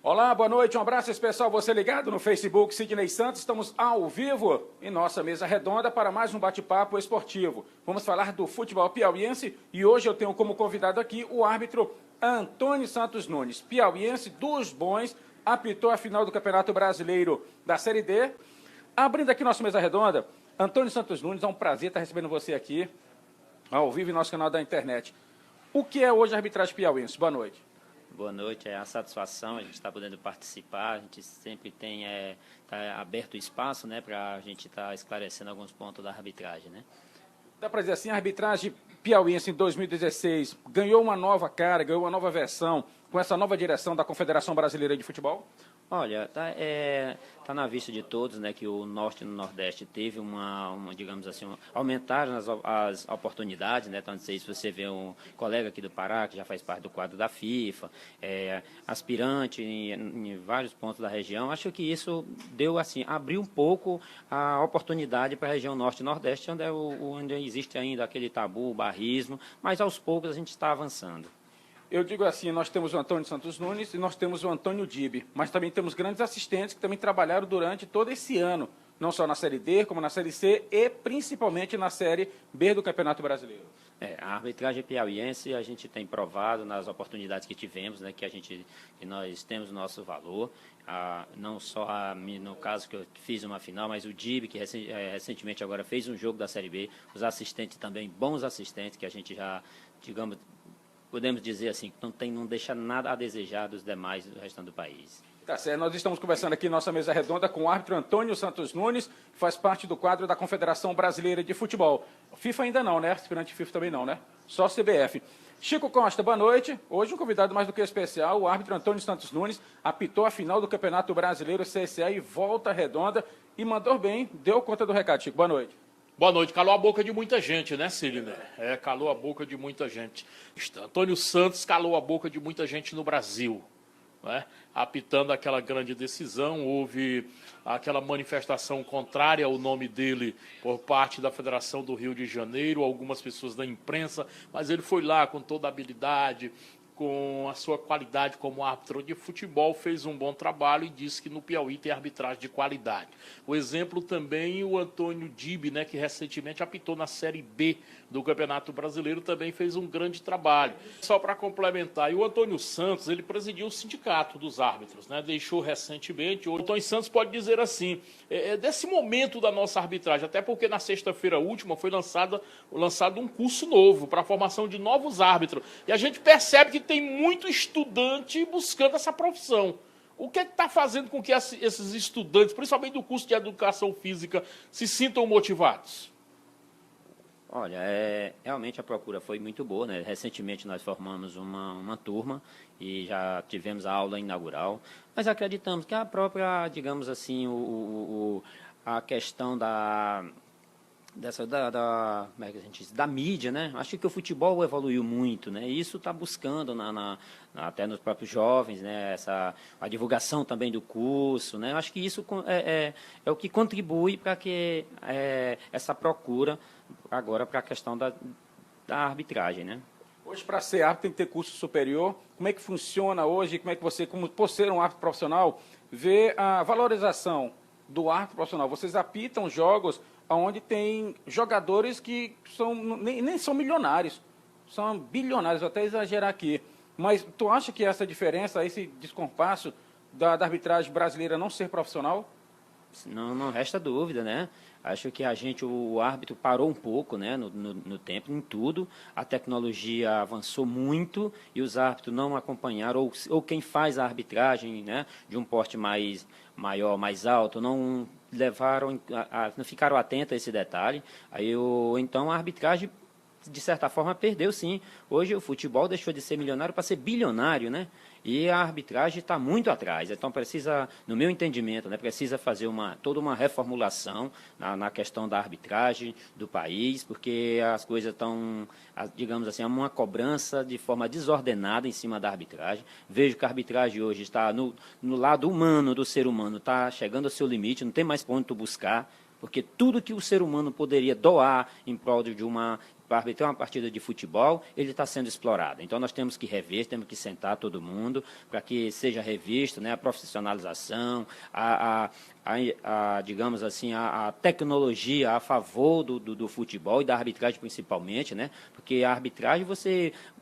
Olá, boa noite, um abraço especial você ligado no Facebook Sidney Santos. Estamos ao vivo em nossa mesa redonda para mais um bate-papo esportivo. Vamos falar do futebol piauiense e hoje eu tenho como convidado aqui o árbitro Antônio Santos Nunes, piauiense dos bons, apitou a final do Campeonato Brasileiro da Série D. Abrindo aqui nossa mesa redonda, Antônio Santos Nunes, é um prazer estar recebendo você aqui, ao vivo em nosso canal da internet. O que é hoje a arbitragem piauiense? Boa noite. Boa noite, é a satisfação, a gente está podendo participar, a gente sempre tem tá aberto o espaço, né, para a gente estar esclarecendo alguns pontos da arbitragem, né. Dá para dizer assim, a arbitragem piauiense em 2016 ganhou uma nova cara, ganhou uma nova versão com essa nova direção da Confederação Brasileira de Futebol? Olha, tá na vista de todos, né, que o Norte e o Nordeste teve digamos assim, aumentaram as oportunidades, né, então não sei se você vê um colega aqui do Pará, que já faz parte do quadro da FIFA, aspirante em vários pontos da região, acho que isso deu, assim, abriu um pouco a oportunidade para a região Norte e Nordeste, onde existe ainda aquele tabu, o barrismo, mas aos poucos a gente está avançando. Eu digo assim, nós temos o Antônio Santos Nunes e nós temos o Antônio Dibe, mas também temos grandes assistentes que também trabalharam durante todo esse ano, não só na Série D, como na Série C e principalmente na Série B do Campeonato Brasileiro. A arbitragem piauiense, a gente tem provado nas oportunidades que tivemos, né, que nós temos o nosso valor, não só no caso que eu fiz uma final, mas o Dibe, que recentemente agora fez um jogo da Série B, os assistentes também, bons assistentes, que a gente já, digamos, podemos dizer assim, que não deixa nada a desejar dos demais do restante do país. Tá certo, nós estamos conversando aqui em nossa mesa redonda com o árbitro Antônio Santos Nunes, que faz parte do quadro da Confederação Brasileira de Futebol. FIFA ainda não, né? Aspirante FIFA também não, né? Só CBF. Chico Costa, boa noite. Hoje um convidado mais do que especial, o árbitro Antônio Santos Nunes, apitou a final do Campeonato Brasileiro CSA e Volta Redonda e mandou bem, deu conta do recado. Chico, boa noite. Boa noite. Calou a boca de muita gente, né, Sidney? Calou a boca de muita gente. Antônio Santos calou a boca de muita gente no Brasil, né? Apitando aquela grande decisão, houve aquela manifestação contrária ao nome dele por parte da Federação do Rio de Janeiro, algumas pessoas da imprensa, mas ele foi lá com toda a habilidade, com a sua qualidade como árbitro de futebol, fez um bom trabalho e disse que no Piauí tem arbitragem de qualidade. O exemplo também, o Antônio Dibe, né, que recentemente apitou na Série B do Campeonato Brasileiro, também fez um grande trabalho. Só para complementar, e o Antônio Santos, ele presidiu o sindicato dos árbitros, né, deixou recentemente. O Antônio Santos pode dizer assim, desse momento da nossa arbitragem, até porque na sexta-feira última foi lançado um curso novo para a formação de novos árbitros. E a gente percebe que tem muito estudante buscando essa profissão. O que está fazendo com que esses estudantes, principalmente do curso de Educação Física, se sintam motivados? Olha, realmente a procura foi muito boa, né? Recentemente nós formamos uma turma e já tivemos a aula inaugural, mas acreditamos que a própria, digamos assim, a questão como é que a gente diz, da mídia, né? Acho que o futebol evoluiu muito, né? E isso está buscando até nos próprios jovens, né? A divulgação também do curso, né? Acho que isso é o que contribui para que essa procura agora para a questão da arbitragem, né? Hoje, para ser árbitro, tem que ter curso superior. Como é que funciona hoje? Como é que você, por ser um árbitro profissional, vê a valorização do árbitro profissional? Vocês apitam jogos onde tem jogadores que nem são milionários, são bilionários, vou até exagerar aqui. Mas tu acha que essa diferença, esse descompasso da arbitragem brasileira não ser profissional? Não resta dúvida, né? Acho que o árbitro parou um pouco, né, no tempo, em tudo. A tecnologia avançou muito e os árbitros não acompanharam, ou quem faz a arbitragem, né, de um porte maior, mais alto, não ficaram atentos a esse detalhe. Então a arbitragem, de certa forma, perdeu sim. Hoje o futebol deixou de ser milionário para ser bilionário, né? E a arbitragem está muito atrás. Então precisa, no meu entendimento, né, precisa fazer toda uma reformulação na questão da arbitragem do país, porque as coisas estão, digamos assim, uma cobrança de forma desordenada em cima da arbitragem. Vejo que a arbitragem hoje está no lado humano do ser humano, está chegando ao seu limite, não tem mais ponto buscar. Porque tudo que o ser humano poderia doar em prol de uma para arbitrar uma partida de futebol, ele está sendo explorado. Então, nós temos que rever, temos que sentar todo mundo para que seja revisto, né, a profissionalização, digamos assim, a tecnologia a favor do futebol e da arbitragem principalmente, né, porque a arbitragem,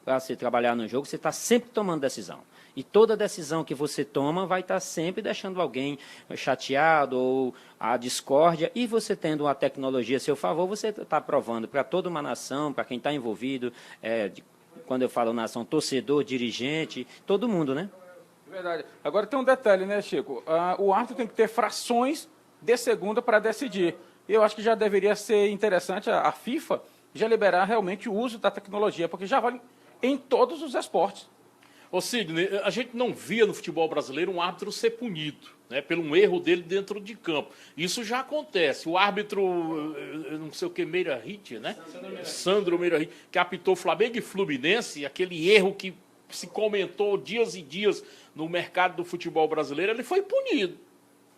para você trabalhar no jogo, você está sempre tomando decisão. E toda decisão que você toma vai estar sempre deixando alguém chateado ou a discórdia. E você tendo uma tecnologia a seu favor, você está provando para toda uma nação, para quem está envolvido, quando eu falo nação, torcedor, dirigente, todo mundo, né? Verdade. Agora tem um detalhe, né, Chico? O árbitro tem que ter frações de segundo para decidir. Eu acho que já deveria ser interessante a FIFA já liberar realmente o uso da tecnologia, porque já vale em todos os esportes. Ô Sidney, a gente não via no futebol brasileiro um árbitro ser punido, né, pelo um erro dele dentro de campo. Isso já acontece. O árbitro, não sei o que, Meira Hit, né? Sandro Meira Hit, que apitou Flamengo e Fluminense, aquele erro que se comentou dias e dias no mercado do futebol brasileiro, ele foi punido.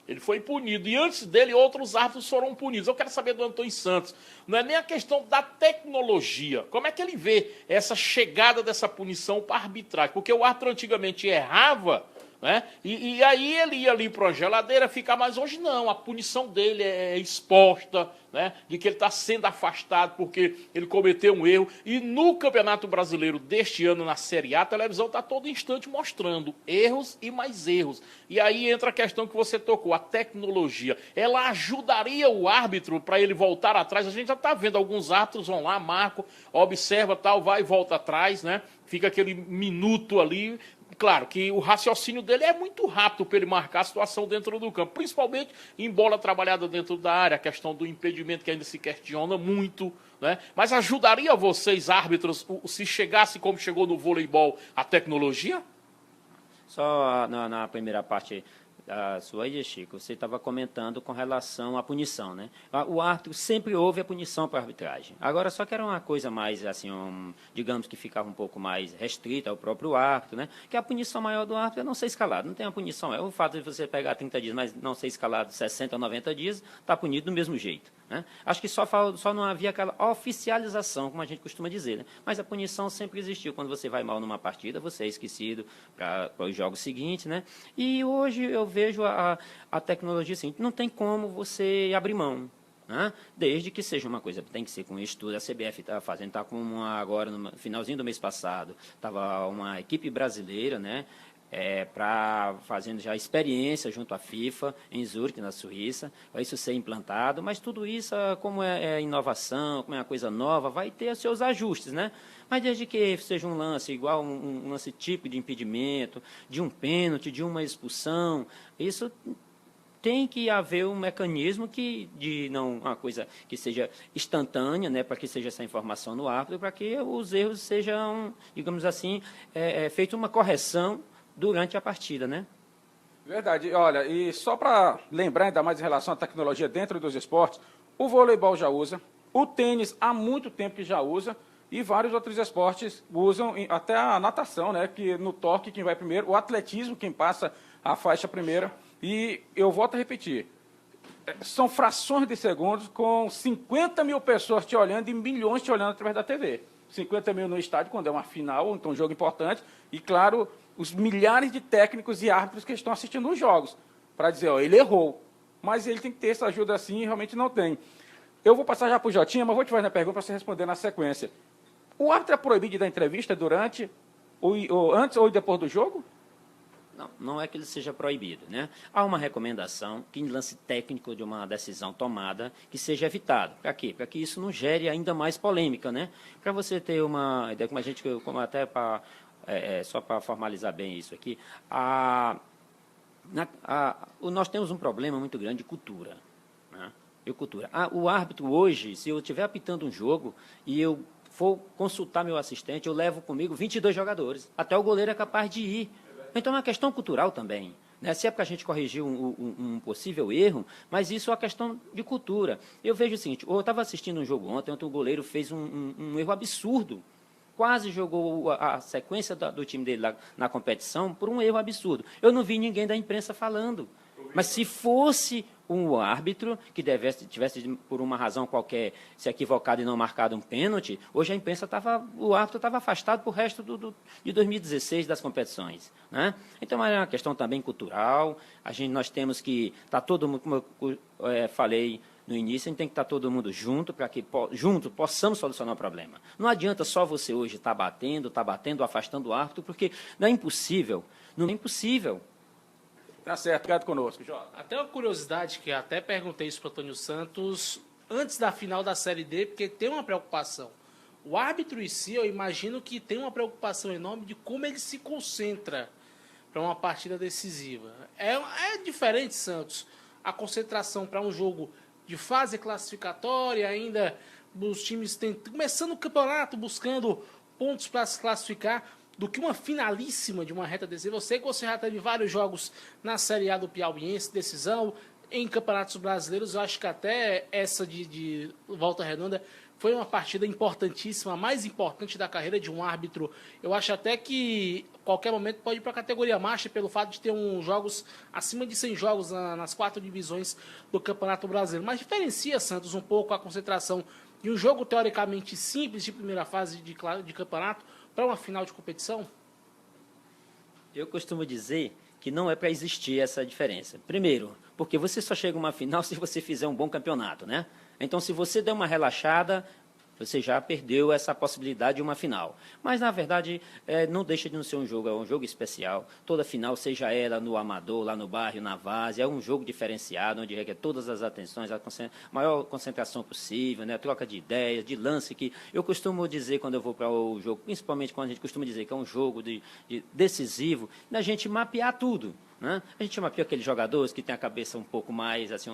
Ele foi punido. E antes dele, outros árbitros foram punidos. Eu quero saber do Antônio Santos. Não é nem a questão da tecnologia. Como é que ele vê essa chegada dessa punição para a arbitragem? Porque o árbitro antigamente errava, né? E aí ele ia ali para uma geladeira ficar, mas hoje não. A punição dele é exposta, né? De que ele está sendo afastado porque ele cometeu um erro. E no Campeonato Brasileiro deste ano, na Série A, a televisão está todo instante mostrando erros e mais erros. E aí entra a questão que você tocou, a tecnologia. Ela ajudaria o árbitro para ele voltar atrás? A gente já está vendo alguns árbitros vão lá, marcam, observa, tal, vai e volta atrás, né? Fica aquele minuto ali. Claro que o raciocínio dele é muito rápido para ele marcar a situação dentro do campo, principalmente em bola trabalhada dentro da área, a questão do impedimento que ainda se questiona muito, né? Mas ajudaria vocês, árbitros, se chegasse como chegou no voleibol a tecnologia? Só na primeira parte da sua aí, Chico, você estava comentando com relação à punição, né? O árbitro sempre houve a punição para a arbitragem. Agora, só que era uma coisa mais, assim, digamos que ficava um pouco mais restrita ao próprio árbitro, né? Que a punição maior do árbitro é não ser escalado. Não tem a punição. É o fato de você pegar 30 dias, mas não ser escalado 60 ou 90 dias, está punido do mesmo jeito, né? Acho que só não havia aquela oficialização, como a gente costuma dizer, né? Mas a punição sempre existiu. Quando você vai mal numa partida, você é esquecido para os jogos seguintes, né? E hoje eu vejo a tecnologia assim, não tem como você abrir mão, né? Desde que seja uma coisa, tem que ser com estudo. A CBF está fazendo, está com agora, no finalzinho do mês passado, estava uma equipe brasileira, né? Fazendo já experiência junto à FIFA, em Zurique, na Suíça, para isso ser implantado, mas tudo isso, como é inovação, como é uma coisa nova, vai ter os seus ajustes, né? Mas desde que seja um lance igual, um lance típico de impedimento, de um pênalti, de uma expulsão, isso tem que haver um mecanismo de não uma coisa que seja instantânea, né, para que seja essa informação no árbitro, para que os erros sejam, digamos assim, feita uma correção durante a partida, né? Verdade. Olha, e só para lembrar ainda mais em relação à tecnologia dentro dos esportes, o voleibol já usa, o tênis há muito tempo que já usa, e vários outros esportes usam, até a natação, né? Que no toque quem vai primeiro, o atletismo quem passa a faixa primeiro. E eu volto a repetir, são frações de segundos com 50 mil pessoas te olhando e milhões te olhando através da TV. 50 mil no estádio quando é uma final, então um jogo importante, e claro, os milhares de técnicos e árbitros que estão assistindo os jogos, para dizer, ó, ele errou, mas ele tem que ter essa ajuda assim e realmente não tem. Eu vou passar já para o Jotinha, mas vou te fazer a pergunta para você responder na sequência. O árbitro é proibido de dar entrevista durante, antes ou depois do jogo? Não é que ele seja proibido, né? Há uma recomendação que em lance técnico de uma decisão tomada que seja evitado. Para quê? Para que isso não gere ainda mais polêmica, né? Para você ter uma ideia, só para formalizar bem isso aqui, nós temos um problema muito grande de cultura, né? O árbitro hoje, se eu estiver apitando um jogo e eu for consultar meu assistente, eu levo comigo 22 jogadores. Até o goleiro é capaz de ir. Então, é uma questão cultural também, né? Se é para a gente corrigir um possível erro, mas isso é uma questão de cultura. Eu vejo o seguinte, eu estava assistindo um jogo ontem o goleiro fez um erro absurdo, quase jogou a sequência do time dele lá na competição por um erro absurdo. Eu não vi ninguém da imprensa falando. Mas se fosse um árbitro que tivesse, por uma razão qualquer, se equivocado e não marcado um pênalti, hoje a imprensa o árbitro estava afastado para o resto de 2016 das competições, né? Então, é uma questão também cultural. Nós temos que estar todo mundo, como eu falei no início, a gente tem que estar todo mundo junto para que junto possamos solucionar o problema. Não adianta só você hoje estar batendo, afastando o árbitro, porque não é impossível, não é impossível. Tá certo, obrigado conosco, Jota. Até uma curiosidade, que até perguntei isso para o Antônio Santos antes da final da Série D, porque tem uma preocupação. O árbitro em si, eu imagino que tem uma preocupação enorme de como ele se concentra para uma partida decisiva. É diferente, Santos, a concentração para um jogo de fase classificatória, ainda os times começando o campeonato, buscando pontos para se classificar, do que uma finalíssima de uma reta decisiva. Eu sei que você já teve vários jogos na Série A do Piauiense, decisão, em campeonatos brasileiros. Eu acho que até essa de Volta Redonda foi uma partida importantíssima, a mais importante da carreira de um árbitro. Eu acho até que qualquer momento pode ir para a categoria marcha, pelo fato de ter jogos acima de 100 jogos nas 4 divisões do Campeonato Brasileiro. Mas diferencia, Santos, um pouco a concentração de um jogo teoricamente simples de primeira fase de campeonato para uma final de competição? Eu costumo dizer que não é para existir essa diferença. Primeiro, porque você só chega a uma final se você fizer um bom campeonato, né? Então, se você der uma relaxada, você já perdeu essa possibilidade de uma final. Mas, na verdade, não deixa de não ser um jogo, é um jogo especial. Toda final, seja ela no amador, lá no bairro, na várzea, é um jogo diferenciado, onde requer todas as atenções, a maior concentração possível, né? Troca de ideias, de lance, que eu costumo dizer quando eu vou para o jogo, principalmente quando a gente costuma dizer que é um jogo de decisivo, da gente mapear tudo, né? A gente mapeia aqueles jogadores que têm a cabeça um pouco mais, assim,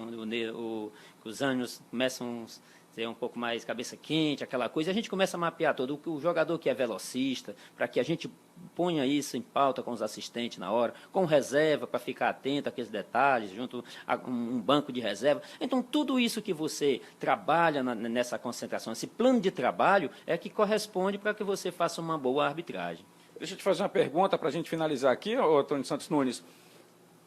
os ânimos começam ter um pouco mais cabeça quente, aquela coisa, a gente começa a mapear todo o jogador que é velocista, para que a gente ponha isso em pauta com os assistentes na hora, com reserva, para ficar atento àqueles detalhes, junto a um banco de reserva. Então, tudo isso que você trabalha nessa concentração, esse plano de trabalho, é que corresponde para que você faça uma boa arbitragem. Deixa eu te fazer uma pergunta para a gente finalizar aqui, Antônio Santos Nunes.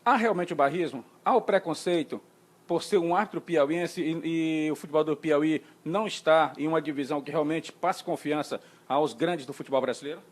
Há realmente o barrismo? Há o preconceito por ser um árbitro piauiense e o futebol do Piauí não está em uma divisão que realmente passe confiança aos grandes do futebol brasileiro?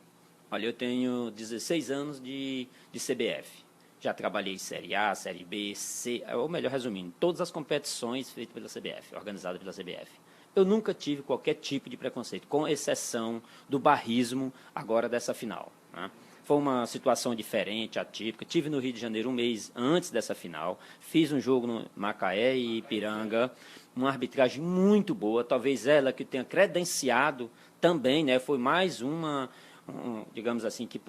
Olha, eu tenho 16 anos de CBF. Já trabalhei Série A, Série B, C, ou melhor, resumindo, todas as competições feitas pela CBF, organizadas pela CBF. Eu nunca tive qualquer tipo de preconceito, com exceção do barrismo agora dessa final, né? Foi uma situação diferente, atípica. Estive no Rio de Janeiro um mês antes dessa final. Fiz um jogo no Macaé e Ipiranga. Uma arbitragem muito boa. Talvez ela que tenha credenciado também, né? Foi mais digamos assim, que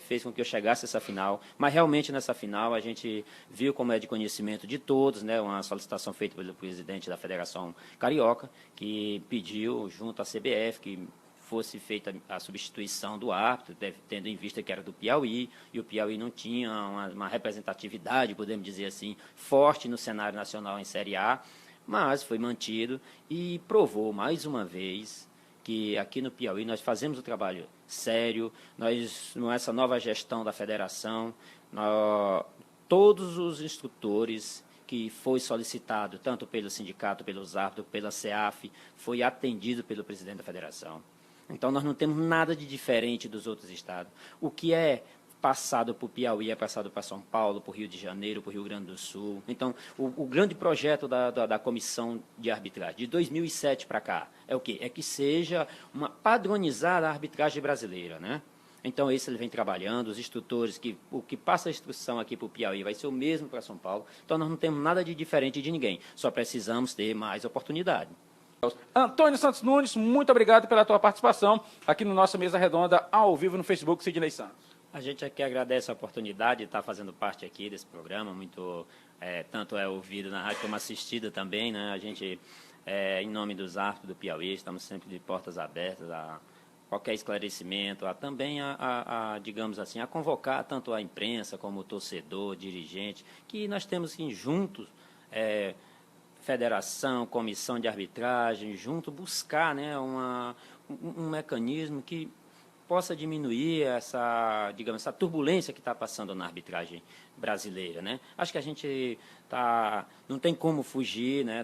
fez com que eu chegasse a essa final. Mas realmente nessa final a gente viu, como é de conhecimento de todos, né? Uma solicitação feita pelo presidente da Federação Carioca, que pediu junto à CBF que fosse feita a substituição do árbitro, tendo em vista que era do Piauí, e o Piauí não tinha uma representatividade, podemos dizer assim, forte no cenário nacional em Série A, mas foi mantido e provou mais uma vez que aqui no Piauí nós fazemos o trabalho sério, nessa nova gestão da federação, todos os instrutores que foi solicitado, tanto pelo sindicato, pelos árbitros, pela CEAF, foi atendido pelo presidente da federação. Então, nós não temos nada de diferente dos outros estados. O que é passado para o Piauí é passado para São Paulo, para o Rio de Janeiro, para o Rio Grande do Sul. Então, o grande projeto da comissão de arbitragem, de 2007 para cá, é o quê? É que seja padronizar a arbitragem brasileira, né? Então, esse ele vem trabalhando, os instrutores, o que passa a instrução aqui para o Piauí vai ser o mesmo para São Paulo. Então, nós não temos nada de diferente de ninguém, só precisamos ter mais oportunidade. Antônio Santos Nunes, muito obrigado pela tua participação aqui no nossa Mesa Redonda, ao vivo no Facebook Sidney Santos. A gente aqui agradece a oportunidade de estar fazendo parte aqui desse programa, tanto é ouvido na rádio como assistido também, né? A gente, em nome dos árbitros do Piauí, estamos sempre de portas abertas a qualquer esclarecimento, digamos assim, a convocar tanto a imprensa como o torcedor, dirigente, que nós temos que juntos, federação, comissão de arbitragem, junto buscar, né, um mecanismo que possa diminuir essa, digamos, essa turbulência que está passando na arbitragem brasileira, né? Acho que a gente não tem como fugir, né,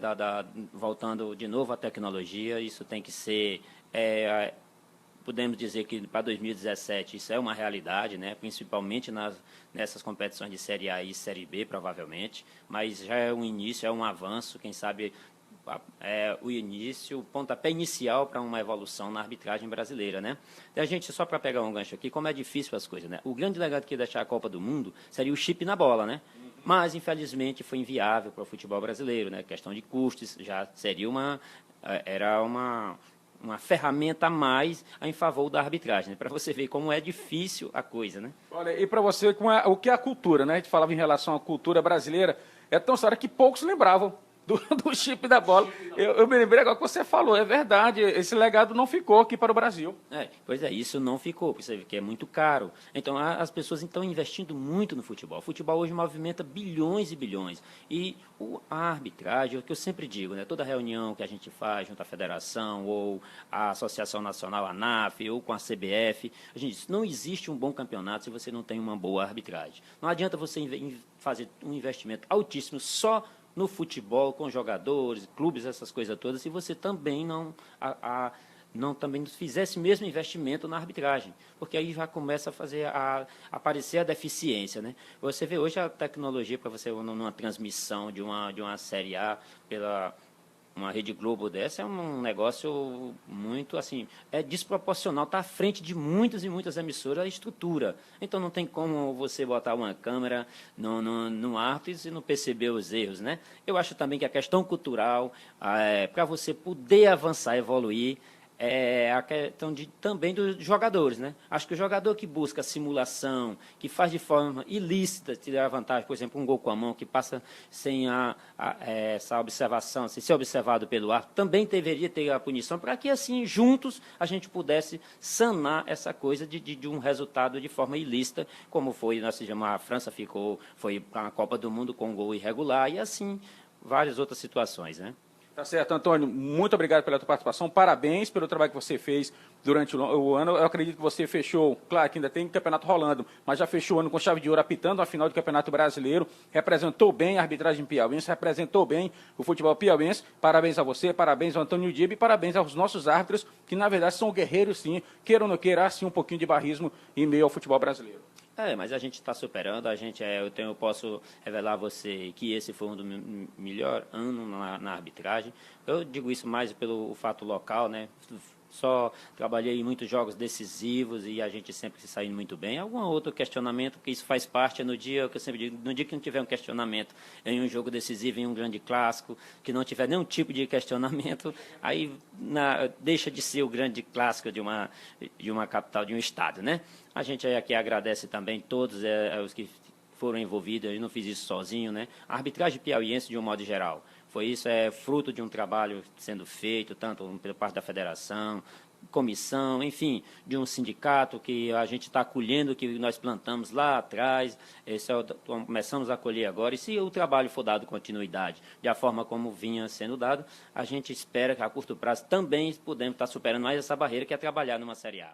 voltando de novo à tecnologia, isso tem que ser, podemos dizer que para 2017 isso é uma realidade, né, principalmente nessas competições de Série A e Série B, provavelmente, mas já é um início, é um avanço, quem sabe o início, o pontapé inicial para uma evolução na arbitragem brasileira, né? E a gente, só para pegar um gancho aqui, como é difícil as coisas, né? O grande legado que ia deixar a Copa do Mundo seria o chip na bola, né? Mas, infelizmente, foi inviável para o futebol brasileiro, né? Questão de custos, já seria era uma ferramenta a mais em favor da arbitragem, né? Para você ver como é difícil a coisa, né? Olha, e para você, o que é a cultura, né? A gente falava em relação à cultura brasileira, é tão sério que poucos lembravam do chip da bola. Eu me lembrei agora que você falou, é verdade, esse legado não ficou aqui para o Brasil. Pois é, isso não ficou, porque é muito caro. Então, as pessoas estão investindo muito no futebol. O futebol hoje movimenta bilhões e bilhões. E a arbitragem, é o que eu sempre digo, né, toda reunião que a gente faz junto à federação, ou a Associação Nacional, a ANAF, ou com a CBF, a gente diz, não existe um bom campeonato se você não tem uma boa arbitragem. Não adianta você fazer um investimento altíssimo só no futebol, com jogadores, clubes, essas coisas todas, se você também não também fizesse mesmo investimento na arbitragem, porque aí já começa a aparecer a deficiência, né? Você vê hoje a tecnologia para você numa transmissão de uma Série A pela uma Rede Globo dessa é um negócio muito, assim, é desproporcional, está à frente de muitas e muitas emissoras a estrutura. Então, não tem como você botar uma câmera no árbitro e não perceber os erros, né? Eu acho também que a questão cultural, para você poder avançar, evoluir, a questão também dos jogadores, né? Acho que o jogador que busca simulação, que faz de forma ilícita, tirar vantagem, por exemplo, um gol com a mão, que passa sem essa observação, sem ser observado pelo árbitro, também deveria ter a punição, para que, assim, juntos, a gente pudesse sanar essa coisa de um resultado de forma ilícita, como foi, a França foi para a Copa do Mundo com um gol irregular, e assim, várias outras situações, né? Tá certo, Antônio, muito obrigado pela tua participação, parabéns pelo trabalho que você fez durante o ano. Eu acredito que você fechou, claro que ainda tem campeonato rolando, mas já fechou o ano com chave de ouro, apitando a final do Campeonato Brasileiro, representou bem a arbitragem piauiense, representou bem o futebol piauiense. Parabéns a você, parabéns ao Antônio Dibe e parabéns aos nossos árbitros, que na verdade são guerreiros sim, queira ou não queira, há sim um pouquinho de barrismo em meio ao futebol brasileiro. Mas a gente está superando, eu posso revelar a você que esse foi um do melhor ano na arbitragem. Eu digo isso mais pelo fato local, né? Só trabalhei em muitos jogos decisivos e a gente sempre se saindo muito bem. Algum outro questionamento, que isso faz parte, no dia que eu sempre digo, no dia que não tiver um questionamento em um jogo decisivo, em um grande clássico, que não tiver nenhum tipo de questionamento, aí deixa de ser o grande clássico de uma capital, de um estado, né? A gente aqui agradece também todos os que foram envolvidos, eu não fiz isso sozinho, né? A arbitragem piauiense, de um modo geral, é fruto de um trabalho sendo feito, tanto pela parte da federação, comissão, enfim, de um sindicato que a gente está colhendo, que nós plantamos lá atrás, começamos a colher agora, e se o trabalho for dado continuidade, da forma como vinha sendo dado, a gente espera que a curto prazo também podemos estar superando mais essa barreira, que é trabalhar numa Série A.